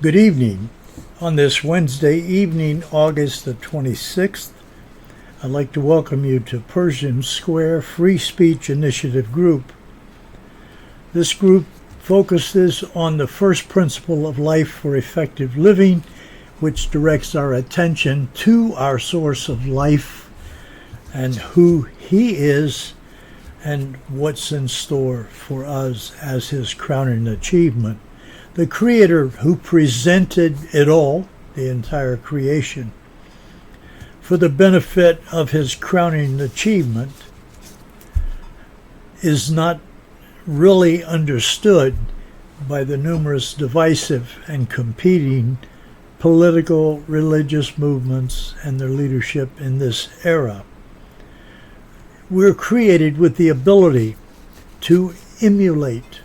Good evening. On this Wednesday evening, August the 26th, I'd like to welcome you to Pershing Square Free Speech Initiative Group. This group focuses on the first principle of life for effective living, which directs our attention to our source of life and who He is and what's in store for us as His crowning achievement. The Creator who presented it all, the entire creation, for the benefit of His crowning achievement, is not really understood by the numerous divisive and competing political, religious movements and their leadership in this era. We're created with the ability to emulate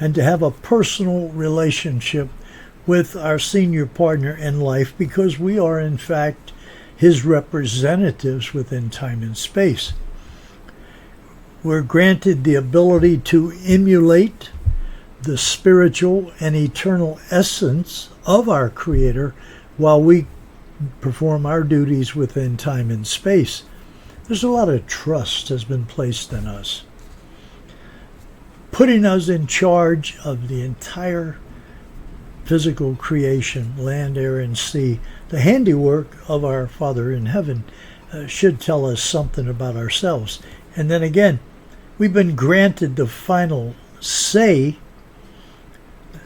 and to have a personal relationship with our senior partner in life because we are, in fact, his representatives within time and space. We're granted the ability to emulate the spiritual and eternal essence of our Creator while we perform our duties within time and space. There's a lot of trust has been placed in us, putting us in charge of the entire physical creation, land, air, and sea. The handiwork of our Father in heaven should tell us something about ourselves. And then again, we've been granted the final say,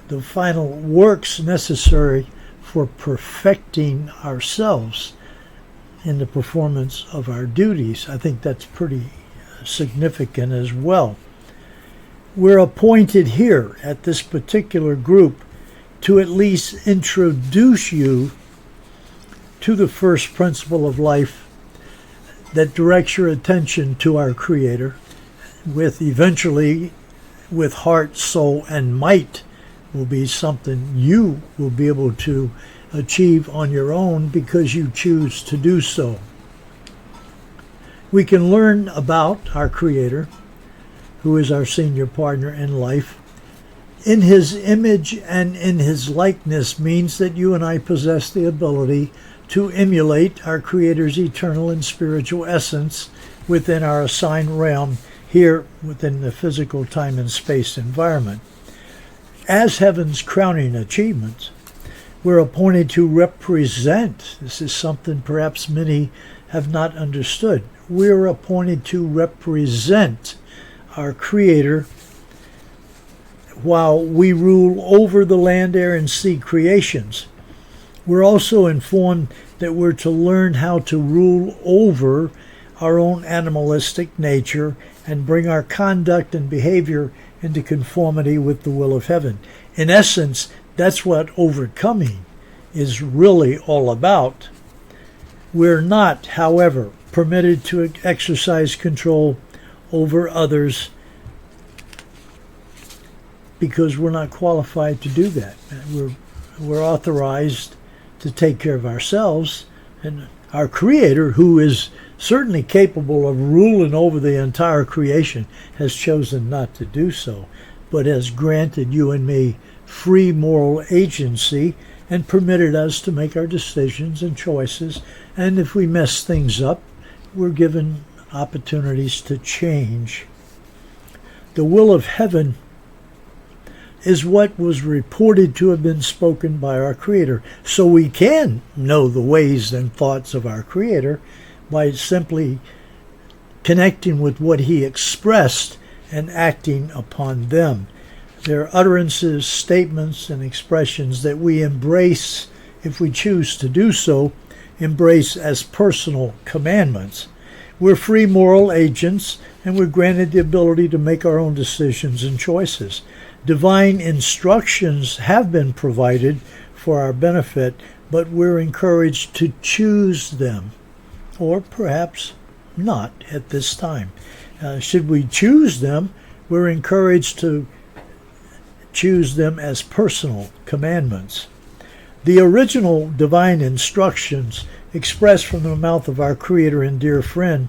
the final works necessary for perfecting ourselves in the performance of our duties. I think that's pretty significant as well. We're appointed here at this particular group to at least introduce you to the first principle of life that directs your attention to our Creator, with eventually with heart, soul, and might will be something you will be able to achieve on your own because you choose to do so. We can learn about our Creator, who is our senior partner in life. In His image and in His likeness means that you and I possess the ability to emulate our Creator's eternal and spiritual essence within our assigned realm here within the physical time and space environment. As heaven's crowning achievements, we're appointed to represent. This is something perhaps many have not understood. We're appointed to represent our Creator while we rule over the land, air, and sea creations. We're also informed that we're to learn how to rule over our own animalistic nature and bring our conduct and behavior into conformity with the will of heaven. In essence, that's what overcoming is really all about. We're not, however, permitted to exercise control over others because we're not qualified to do that. We're authorized to take care of ourselves, and our Creator, who is certainly capable of ruling over the entire creation, has chosen not to do so, but has granted you and me free moral agency and permitted us to make our decisions and choices. And if we mess things up, we're given opportunities to change. The will of heaven is what was reported to have been spoken by our Creator. So we can know the ways and thoughts of our Creator by simply connecting with what He expressed and acting upon them. They're utterances, statements, and expressions that we embrace, if we choose to do so, embrace as personal commandments. We're free moral agents, and we're granted the ability to make our own decisions and choices. Divine instructions have been provided for our benefit, but we're encouraged to choose them, or perhaps not at this time. Should we choose them, we're encouraged to choose them as personal commandments. The original divine instructions expressed from the mouth of our Creator and dear friend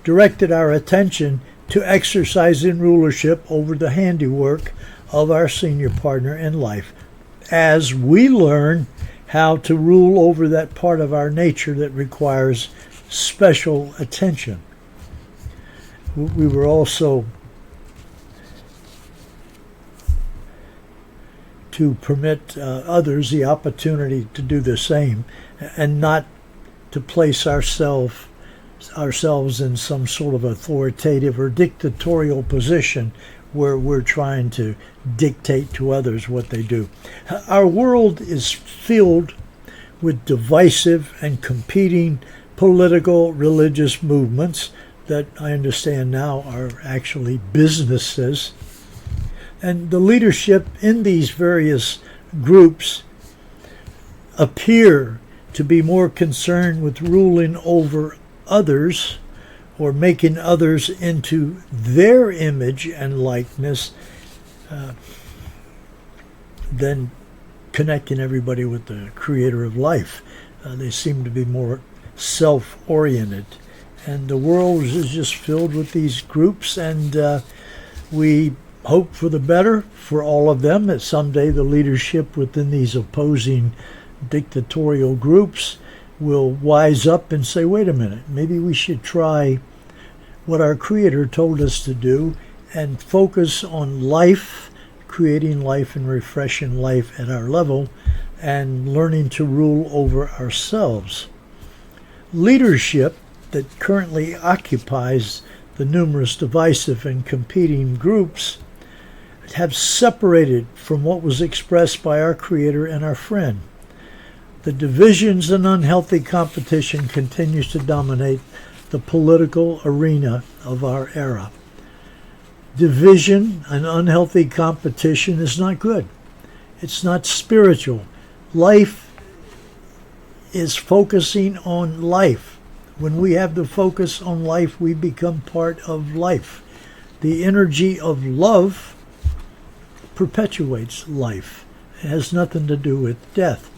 directed our attention to exercising rulership over the handiwork of our senior partner in life, as we learn how to rule over that part of our nature that requires special attention. We were also to permit others the opportunity to do the same, and not to place ourselves in some sort of authoritative or dictatorial position where we're trying to dictate to others what they do. Our world is filled with divisive and competing political, religious movements that I understand now are actually businesses. And the leadership in these various groups appear to be more concerned with ruling over others or making others into their image and likeness than connecting everybody with the creator of life. They seem to be more self-oriented. And the world is just filled with these groups, and we hope for the better for all of them, that someday the leadership within these opposing dictatorial groups will wise up and say, wait a minute, maybe we should try what our Creator told us to do and focus on life, creating life and refreshing life at our level, and learning to rule over ourselves. Leadership that currently occupies the numerous divisive and competing groups have separated from what was expressed by our Creator and our friend. The divisions and unhealthy competition continues to dominate the political arena of our era. Division and unhealthy competition is not good. It's not spiritual. Life is focusing on life. When we have the focus on life, we become part of life. The energy of love perpetuates life. It has nothing to do with death.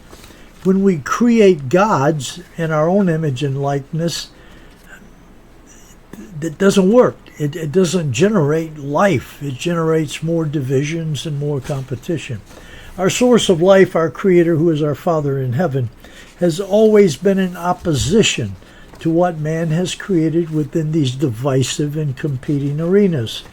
When we create gods in our own image and likeness, that doesn't work. It doesn't generate life. It generates more divisions and more competition. Our source of life, our Creator, who is our Father in heaven, has always been in opposition to what man has created within these divisive and competing arenas.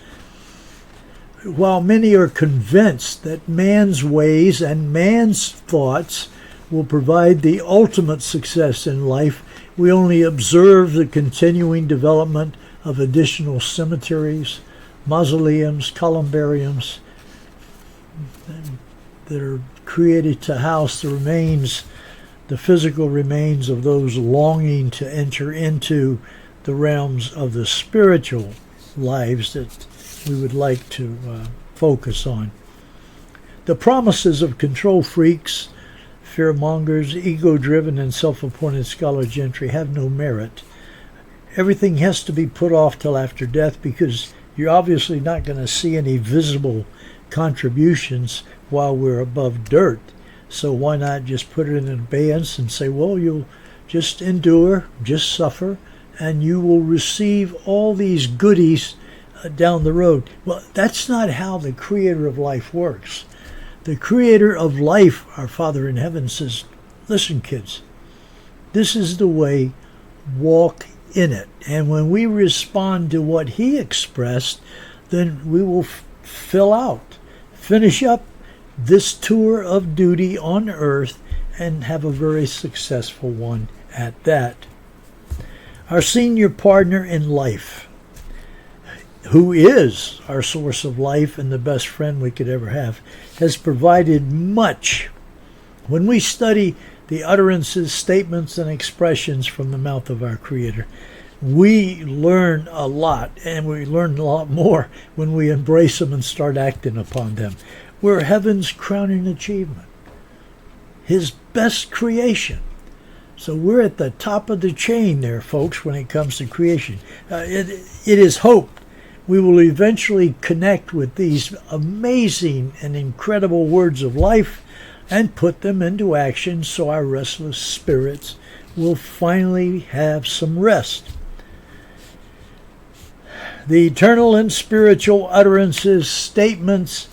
While many are convinced that man's ways and man's thoughts will provide the ultimate success in life, we only observe the continuing development of additional cemeteries, mausoleums, columbariums that are created to house the remains, the physical remains of those longing to enter into the realms of the spiritual lives that we would like to focus on. The promises of control freaks, fearmongers, ego-driven, and self-appointed scholar gentry have no merit. Everything has to be put off till after death, because you're obviously not going to see any visible contributions while we're above dirt. So why not just put it in abeyance and say, well, you'll just endure, just suffer, and you will receive all these goodies down the road. Well, that's not how the Creator of life works. The Creator of life, our Father in heaven, says, listen, kids, this is the way, walk in it. And when we respond to what He expressed, then we will finish up this tour of duty on earth and have a very successful one at that. Our senior partner in life, who is our source of life and the best friend we could ever have, has provided much. When we study the utterances, statements, and expressions from the mouth of our Creator, we learn a lot, and we learn a lot more when we embrace them and start acting upon them. We're heaven's crowning achievement, His best creation. So we're at the top of the chain there, folks, when it comes to creation. It is hoped we will eventually connect with these amazing and incredible words of life and put them into action, so our restless spirits will finally have some rest. The eternal and spiritual utterances, statements,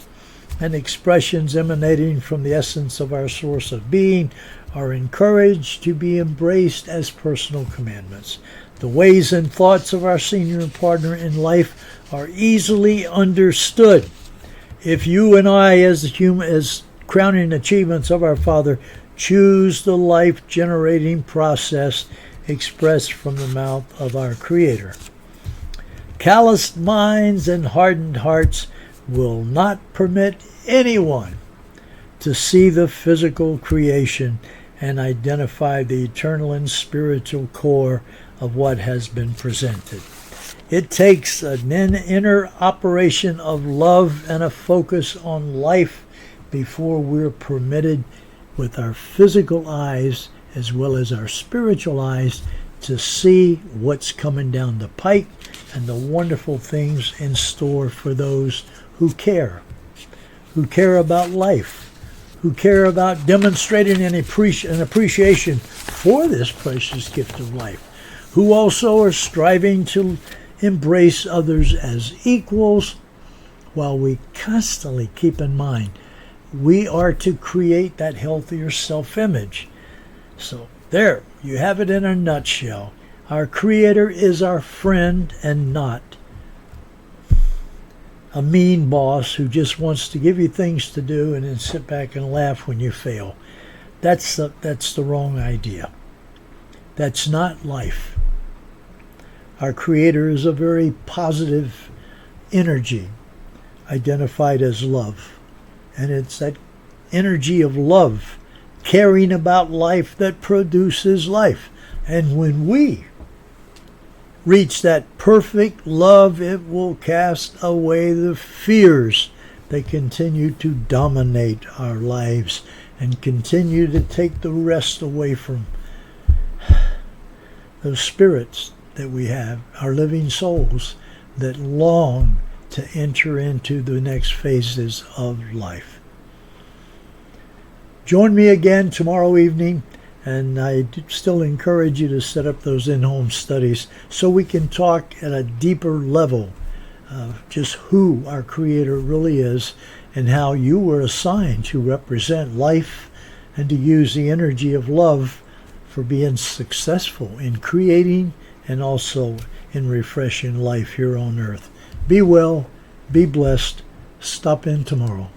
and expressions emanating from the essence of our source of being are encouraged to be embraced as personal commandments. The ways and thoughts of our senior partner in life are easily understood. If you and I, as crowning achievements of our Father, choose the life-generating process expressed from the mouth of our Creator. Calloused minds and hardened hearts will not permit anyone to see the physical creation and identify the eternal and spiritual core of what has been presented. It takes an inner operation of love and a focus on life before we're permitted with our physical eyes as well as our spiritual eyes to see what's coming down the pike and the wonderful things in store for those who care about life, who care about demonstrating an appreciation for this precious gift of life, who also are striving to embrace others as equals, while we constantly keep in mind we are to create that healthier self-image. So there, you have it in a nutshell. Our Creator is our friend and not a mean boss who just wants to give you things to do and then sit back and laugh when you fail. That's the wrong idea. That's not life. Our Creator is a very positive energy identified as love. And it's that energy of love, caring about life, that produces life. And when we reach that perfect love, it will cast away the fears that continue to dominate our lives and continue to take the rest away from those spirits that we have, our living souls that long to enter into the next phases of life. Join me again tomorrow evening, and I still encourage you to set up those in-home studies so we can talk at a deeper level of just who our Creator really is and how you were assigned to represent life and to use the energy of love for being successful in creating and also in refreshing life here on earth. Be well, be blessed. Stop in tomorrow.